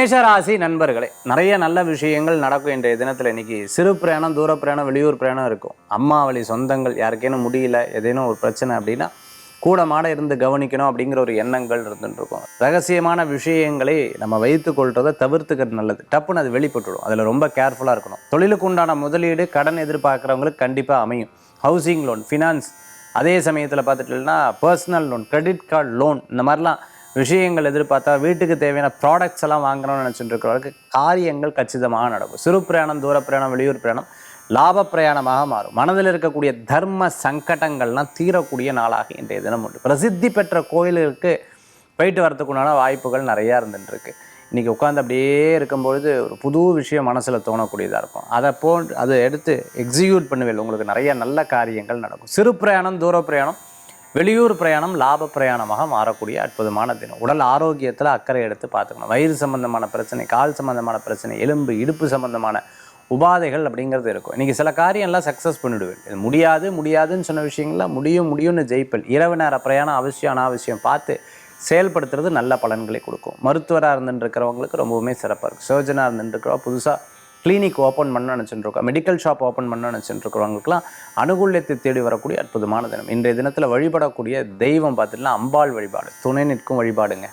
மேஷராசி நண்பர்களே, நிறைய நல்ல விஷயங்கள் நடக்கும் இன்றைய தினத்தில். இன்னைக்கு சிறு பிரயாணம், தூர பிரயாணம், வெளியூர் பிரயாணம் இருக்கும். அம்மா வழி சொந்தங்கள் யாருக்கேனும் முடியல, ஏதேனும் ஒரு பிரச்சனை அப்படின்னா கூட மாட இருந்து கவனிக்கணும் அப்படிங்கிற ஒரு எண்ணங்கள் இருந்துட்டு இருக்கும். ரகசியமான விஷயங்களை நம்ம வைத்து கொள்றதை தவிர்த்துக்கிறது நல்லது. டப்புன்னு அது வெளிப்பட்டுடும். அதில் ரொம்ப கேர்ஃபுல்லாக இருக்கணும். தொழிலுக்கு உண்டான முதலீடு, கடன் எதிர்பார்க்குறவங்களுக்கு கண்டிப்பாக அமையும். ஹவுசிங் லோன், ஃபினான்ஸ், அதே சமயத்தில் பார்த்துட்டீங்கன்னா personal loan, credit card loan, இந்த மாதிரிலாம் விஷயங்கள் எதிர்பார்த்தா வீட்டுக்கு தேவையான ப்ராடக்ட்ஸ் எல்லாம் வாங்கணும்னு நினச்சிட்டு இருக்கிறவருக்கு காரியங்கள் கச்சிதமாக நடக்கும். சிறு பிரயாணம், தூர பிரயாணம், வெளியூர் பிரயாணம் லாப பிரயாணமாக மாறும். மனதில் இருக்கக்கூடிய தர்ம சங்கடங்கள்லாம் தீரக்கூடிய நாளாக இன்றைய தினம் உண்டு. பிரசித்தி பெற்ற கோயிலுக்கு போயிட்டு வரத்துக்குண்டான வாய்ப்புகள் நிறையா இருந்துட்டுருக்கு. இன்றைக்கி உட்காந்து அப்படியே இருக்கும்பொழுது ஒரு புது விஷயம் மனசில் தோணக்கூடியதாக இருக்கும். அதை எடுத்து எக்ஸிக்யூட் பண்ணுவேன். உங்களுக்கு நிறைய நல்ல காரியங்கள் நடக்கும். சிறு பிரயாணம், தூர பிரயாணம், வெளியூர் பிரயாணம் லாப பிரயாணமாக மாறக்கூடிய அற்புதமான தினம். உடல் ஆரோக்கியத்தில் அக்கறை எடுத்து பார்த்துக்கணும். வயிறு சம்பந்தமான பிரச்சனை, கால் சம்பந்தமான பிரச்சனை, எலும்பு இடுப்பு சம்பந்தமான உபாதைகள் அப்படிங்கிறது இருக்கும். இன்றைக்கி சில காரியம்லாம் சக்ஸஸ் பண்ணிவிடுவேன். இது முடியாதுன்னு சொன்ன விஷயங்கள்லாம் முடியும்னு ஜெயிப்பல். இரவு நேர பிரயாணம் அவசியம் அனாவசியம் பார்த்து செயல்படுத்துறது நல்ல பலன்களை கொடுக்கும். மருத்துவராக இருந்துருக்கிறவங்களுக்கு ரொம்பவுமே சிறப்பாக இருக்கும். சர்ஜனாக இருந்துருக்கிறவங்க புதுசாக கிளினிக் ஓப்பன் பண்ண நினச்சிட்டு இருக்கோம், மெடிக்கல் ஷாப் ஓப்பன் பண்ண நினச்சிட்டு இருக்கிறவங்களுக்குலாம் அனுகூல்யத்தை தேடி வரக்கூடிய அற்புதமான தினம். இன்றைய தினத்தில் வழிபடக்கூடிய தெய்வம் பார்த்துட்டுனா அம்பாள் வழிபாடு, துணை நிற்கும் வழிபாடுங்க.